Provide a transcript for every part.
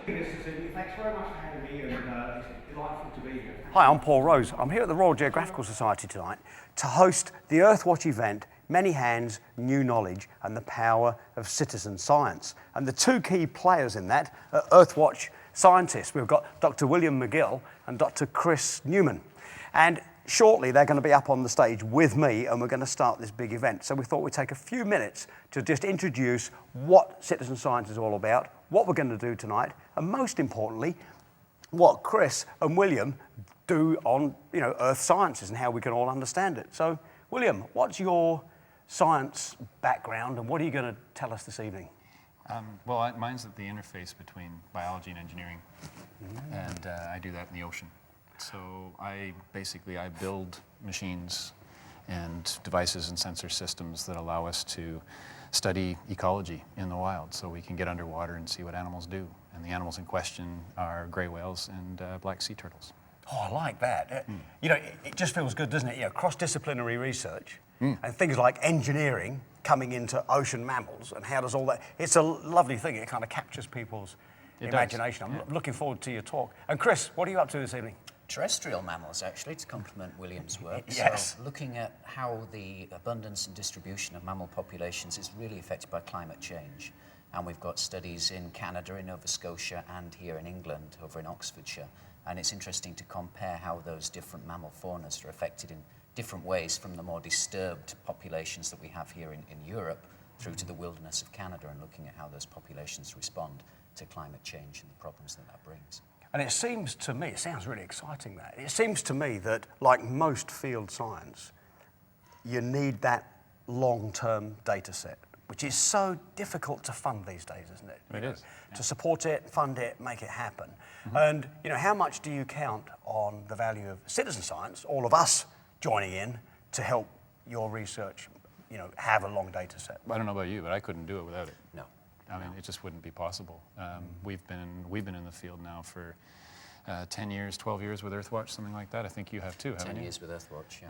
Thanks very much for having me, and it's delightful to be here. Hi, I'm Paul Rose. I'm here at the Royal Geographical Society tonight to host the Earthwatch event, Many Hands, New Knowledge and the Power of Citizen Science. And the two key players in that are Earthwatch scientists. We've got Dr. William Megill and Dr. Chris Newman. And shortly they're going to be up on the stage with me and we're going to start this big event. So we thought we'd take a few minutes to just introduce what citizen science is all about, what we're going to do tonight, and most importantly, what Chris and William do on, earth sciences and how we can all understand it. So, William, what's your science background and what are you going to tell us this evening? Mine's at the interface between biology and engineering, and I do that in the ocean. So I build machines and devices and sensor systems that allow us to study ecology in the wild, so we can get underwater and see what animals do. And the animals in question are gray whales and black sea turtles. Oh, I like that. It just feels good, doesn't it? Cross-disciplinary research and things like engineering coming into ocean mammals and how does all that... It's a lovely thing. It kind of captures people's imagination. I'm looking forward to your talk. And Chris, what are you up to this evening? Terrestrial mammals, actually, to complement William's work. Yes. So looking at how the abundance and distribution of mammal populations is really affected by climate change. And we've got studies in Canada, in Nova Scotia, and here in England, over in Oxfordshire. And it's interesting to compare how those different mammal faunas are affected in different ways, from the more disturbed populations that we have here in Europe through to the wilderness of Canada, and looking at how those populations respond to climate change and the problems that that brings. And it seems to me, it sounds really exciting that, it seems to me that like most field science, you need that long-term data set, which is so difficult to fund these days, isn't it? It is. To support it, fund it, make it happen. And how much do you count on the value of citizen science, all of us joining in, to help your research, have a long data set? I don't know about you, but I couldn't do it without it. No. I mean, it just wouldn't be possible. We've been in the field now for 10 years, 12 years with Earthwatch, something like that. I think you have too, haven't you? 10 years with Earthwatch, yeah.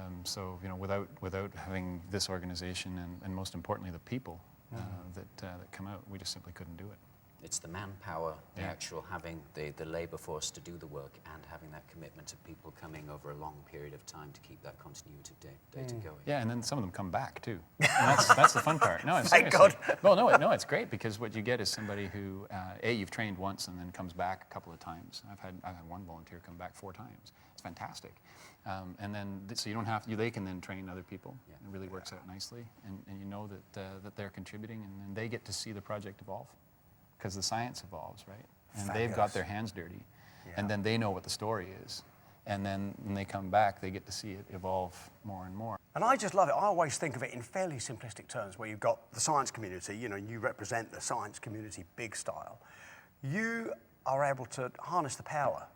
And so, without having this organization and most importantly the people that come out, we just simply couldn't do it. It's the manpower, the actual having the labour force to do the work, and having that commitment of people coming over a long period of time to keep that continuity of data going. Yeah, and then some of them come back too. And that's the fun part. No, Thank God. Well, no, it's great, because what you get is somebody who, you've trained once and then comes back a couple of times. I've had one volunteer come back 4 times. It's fantastic. And then, so you don't have to, they can then train other people. Yeah. It really works out nicely, and you know that they're contributing, and then they get to see the project evolve. Because the science evolves, right? And they've got their hands dirty, and then they know what the story is. And then when they come back, they get to see it evolve more and more. And I just love it. I always think of it in fairly simplistic terms, where you've got the science community, you represent the science community big style. You are able to harness the power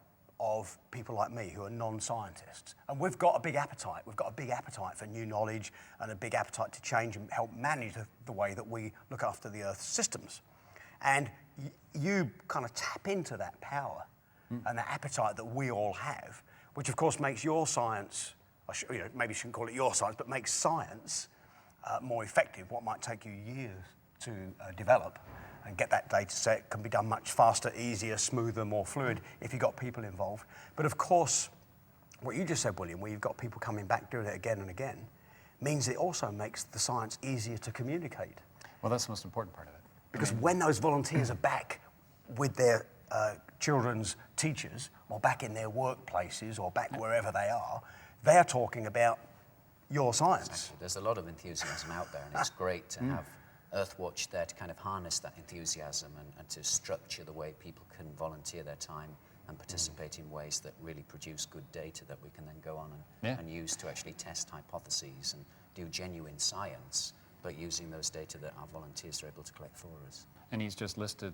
of people like me who are non-scientists. And we've got a big appetite. We've got a big appetite for new knowledge and a big appetite to change and help manage the way that we look after the Earth's systems. And you kind of tap into that power and that appetite that we all have, which of course makes your science, maybe you shouldn't call it your science, but makes science more effective. What might take you years to develop and get that data set can be done much faster, easier, smoother, more fluid if you've got people involved. But of course, what you just said, William, where you've got people coming back doing it again and again, means it also makes the science easier to communicate. Well, that's the most important part of it. Because when those volunteers are back with their children's teachers, or back in their workplaces, or back wherever they are talking about your science. Exactly. There's a lot of enthusiasm out there, and it's great to have Earthwatch there to kind of harness that enthusiasm and to structure the way people can volunteer their time and participate in ways that really produce good data that we can then go on and use to actually test hypotheses and do genuine science, but using those data that our volunteers are able to collect for us. And he's just listed,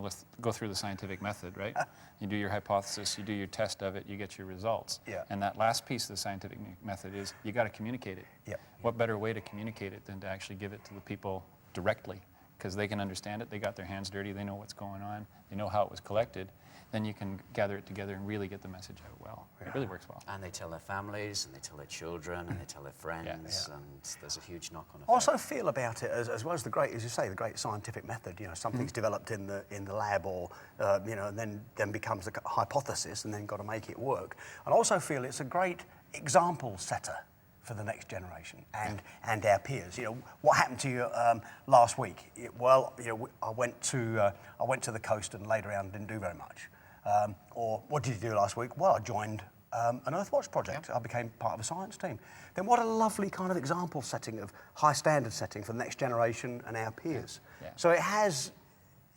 let's go through the scientific method, right? You do your hypothesis, you do your test of it, you get your results. Yeah. And that last piece of the scientific method is you got to communicate it. Yeah. What better way to communicate it than to actually give it to the people directly because they can understand it, they got their hands dirty, they know what's going on, they know how it was collected, then you can gather it together and really get the message out well. It really works well. And they tell their families, and they tell their children, and they tell their friends, and there's a huge knock-on effect. I also feel about it as well as the great, as you say, the great scientific method. You know, something's developed in the lab, or you know, and then becomes a hypothesis, and then got to make it work. And I also feel it's a great example setter for the next generation and our peers. You know, what happened to you last week? Well, you know, I went to the coast and laid around and didn't do very much. Or what did you do last week? Well, I joined an Earthwatch project. I became part of a science team. Then what a lovely kind of example setting of high standard setting for the next generation and our peers. Yeah. So it has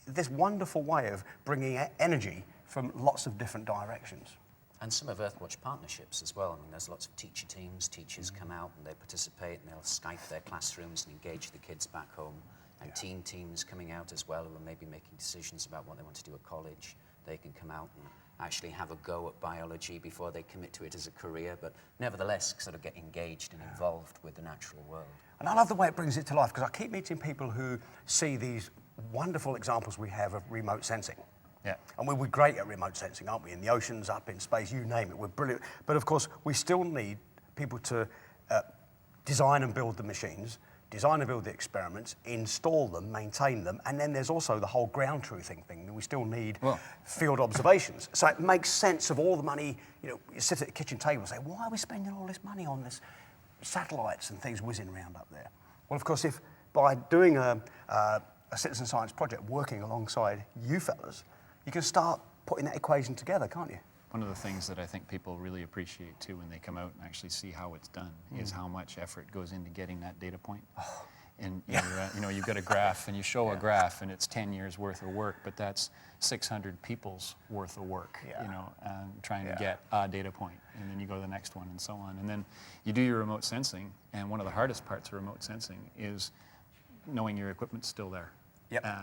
this wonderful way of bringing energy from lots of different directions. And some of Earthwatch partnerships as well. I mean, there's lots of teacher teams. Teachers come out and they participate, and they'll Skype their classrooms and engage the kids back home. And teen teams coming out as well, who are maybe making decisions about what they want to do at college. They can come out and actually have a go at biology before they commit to it as a career, but nevertheless sort of get engaged and involved with the natural world. And I love the way it brings it to life, because I keep meeting people who see these wonderful examples we have of remote sensing. Yeah. And we're great at remote sensing, aren't we? In the oceans, up in space, you name it, we're brilliant. But of course, we still need people to design and build the machines, design and build the experiments, install them, maintain them, and then there's also the whole ground truthing thing. We still need field observations. So it makes sense of all the money. You know, you sit at the kitchen table and say, why are we spending all this money on this satellites and things whizzing around up there? Well, of course, if by doing a citizen science project, working alongside you fellas, you can start putting that equation together, can't you? One of the things that I think people really appreciate too when they come out and actually see how it's done is how much effort goes into getting that data point. And you know, you've got a graph, and you show a graph, and it's 10 years worth of work, but that's 600 people's worth of work. You know, trying to get a data point, and then you go to the next one, and so on. And then you do your remote sensing, and one of the hardest parts of remote sensing is knowing your equipment's still there.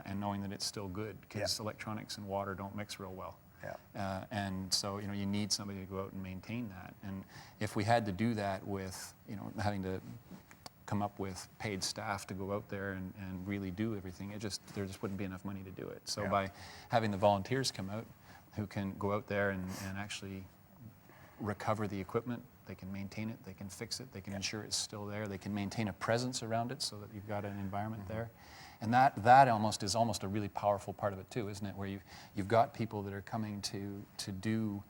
And knowing that it's still good, because electronics and water don't mix real well. And so, you know, you need somebody to go out and maintain that. And if we had to do that with, you know, having to come up with paid staff to go out there and really do everything, there just wouldn't be enough money to do it. So by having the volunteers come out who can go out there and actually recover the equipment, they can maintain it, they can fix it, they can ensure it's still there, they can maintain a presence around it so that you've got an environment there. And that is almost a really powerful part of it too, isn't it? Where you've got people that are coming to do,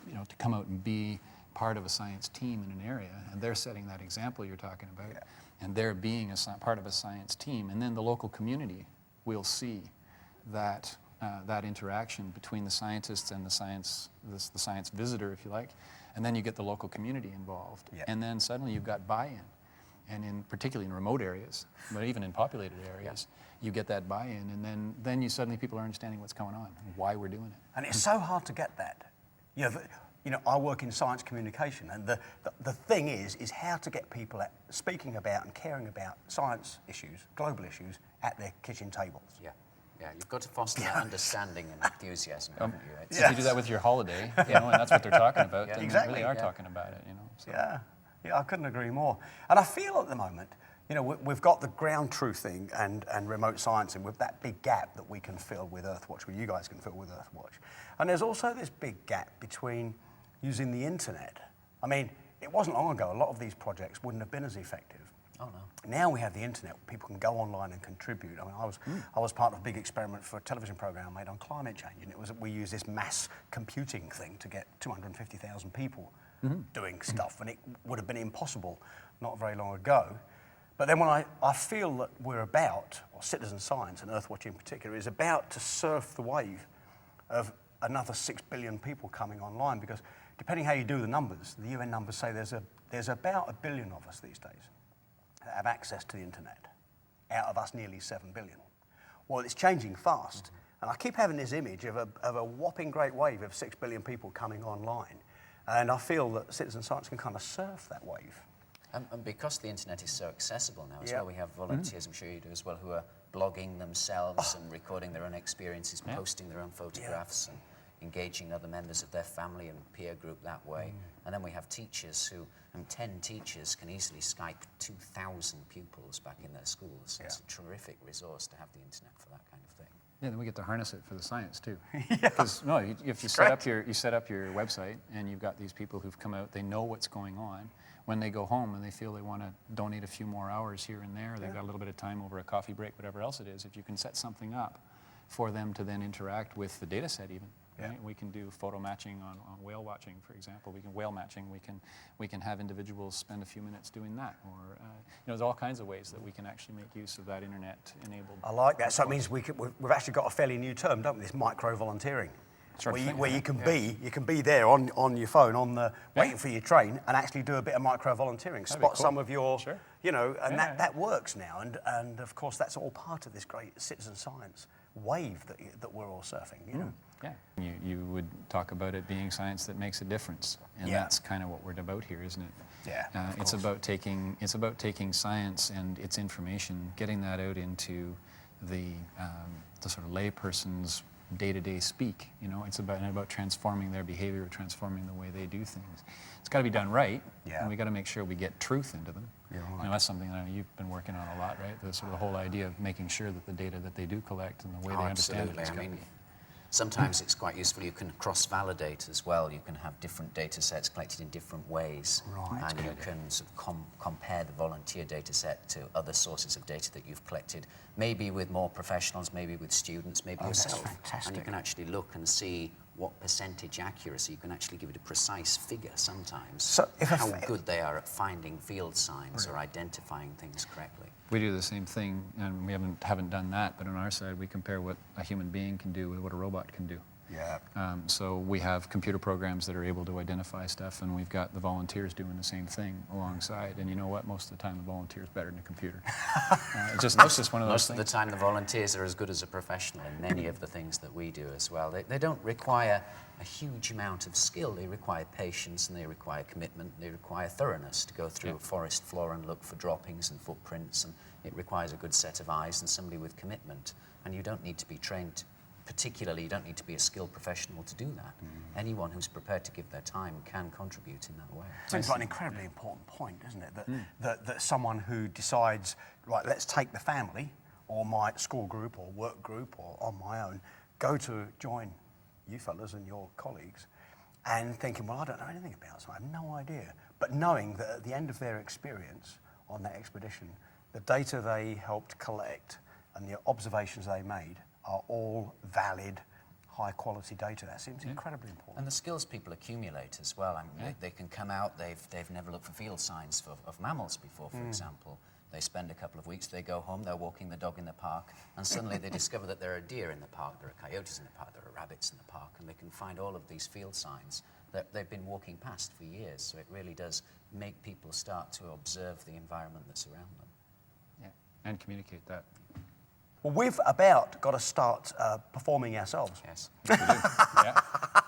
you know, to come out and be part of a science team in an area, and they're setting that example you're talking about, and they're being part of a science team, and then the local community will see that that interaction between the scientists and the science visitor, if you like, and then you get the local community involved, and then suddenly you've got buy-in. And particularly in remote areas, but even in populated areas, you get that buy-in, and then you suddenly people are understanding what's going on and why we're doing it. And it's so hard to get that. You know, I work in science communication, and the thing is how to get people speaking about and caring about science issues, global issues, at their kitchen tables. Yeah, you've got to foster that understanding and enthusiasm, haven't you? So you do that with your holiday, you know, and that's what they're talking about. And exactly. They really are talking about it, you know. So. Yeah, I couldn't agree more. And I feel at the moment, you know, we've got the ground truthing and remote science, with that big gap that we can fill with Earthwatch, or you guys can fill with Earthwatch. And there's also this big gap between using the internet. I mean, it wasn't long ago, a lot of these projects wouldn't have been as effective. Oh, no. Now we have the internet, people can go online and contribute. I mean, I was part of a big experiment for a television program made on climate change, and we used this mass computing thing to get 250,000 people doing stuff, and it would have been impossible not very long ago. But then when I feel that we're about, or citizen science and Earthwatch in particular, is about to surf the wave of another 6 billion people coming online, because depending how you do the numbers, the UN numbers say there's about 1 billion of us these days that have access to the internet, out of us nearly 7 billion. Well, it's changing fast, and I keep having this image of a whopping great wave of 6 billion people coming online. And I feel that citizen science can kind of surf that wave. And because the internet is so accessible now as well, we have volunteers, I'm sure you do as well, who are blogging themselves and recording their own experiences, posting their own photographs. And engaging other members of their family and peer group that way. And then we have teachers who, 10 teachers can easily Skype 2,000 pupils back in their schools. Yeah. It's a terrific resource to have the internet for that kind of thing. Yeah, then we get to harness it for the science too. Because no, if you set up your website and you've got these people who've come out, they know what's going on. When they go home and they feel they want to donate a few more hours here and there, they've got a little bit of time over a coffee break, whatever else it is. If you can set something up for them to then interact with the data set, even. Right? We can do photo matching on whale watching, for example. We can whale matching. We can have individuals spend a few minutes doing that, or there's all kinds of ways that we can actually make use of that internet-enabled. I like that. So it means we've actually got a fairly new term, don't we? This micro-volunteering, where you can be there on your phone, waiting for your train, and actually do a bit of micro-volunteering. Spot some of your, that works now. And of course that's all part of this great citizen science wave that we're all surfing. You know. Yeah, you would talk about it being science that makes a difference, and that's kind of what we're about here, isn't it? Yeah. It's about taking science and its information, getting that out into the sort of layperson's day-to-day speak. It's about transforming their behavior, transforming the way they do things. It's got to be done right, and we got to make sure we get truth into them. That's something that you've been working on a lot, right? The sort of the whole idea of making sure that the data that they do collect and the way they understand it is going to be. Sometimes it's quite useful. You can cross-validate as well. You can have different data sets collected in different ways. And you can sort of compare the volunteer data set to other sources of data that you've collected, maybe with more professionals, maybe with students, maybe yourself. That's fantastic. And you can actually look and see what percentage accuracy. You can actually give it a precise figure sometimes, so how good they are at finding field signs or identifying things correctly. We do the same thing, and we haven't done that, but on our side, we compare what a human being can do with what a robot can do. Yeah. So we have computer programs that are able to identify stuff, and we've got the volunteers doing the same thing alongside. And you know what? Most of the time, the volunteer is better than a computer. It's just one of those things. Most of the time, the volunteers are as good as a professional in many of the things that we do as well. They don't require a huge amount of skill. They require patience, and they require commitment. They require thoroughness to go through a forest floor and look for droppings and footprints. And it requires a good set of eyes and somebody with commitment. And you don't need to be trained. Particularly, you don't need to be a skilled professional to do that. Anyone who's prepared to give their time can contribute in that way. Seems like an incredibly important point, doesn't it? That someone who decides, right, let's take the family, or my school group, or work group, or on my own, go to join you fellas and your colleagues, and thinking, well, I don't know anything about science, I have no idea. But knowing that at the end of their experience on that expedition, the data they helped collect and the observations they made are all valid, high-quality data. That seems incredibly important. And the skills people accumulate as well. I mean, they can come out, they've never looked for field signs of mammals before, for example. They spend a couple of weeks, they go home, they're walking the dog in the park, and suddenly they discover that there are deer in the park, there are coyotes in the park, there are rabbits in the park, and they can find all of these field signs that they've been walking past for years. So it really does make people start to observe the environment that's around them. Yeah, and communicate that. Well, we've about got to start performing ourselves. Yes. Yeah,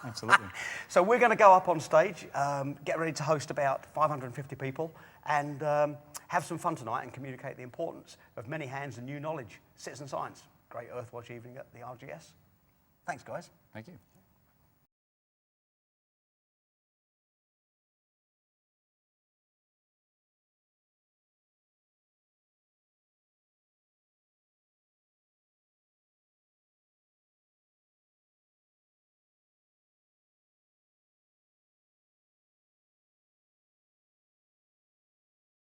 absolutely. So we're going to go up on stage, get ready to host about 550 people, and have some fun tonight and communicate the importance of many hands and new knowledge. Citizen science. Great Earthwatch evening at the RGS. Thanks, guys. Thank you.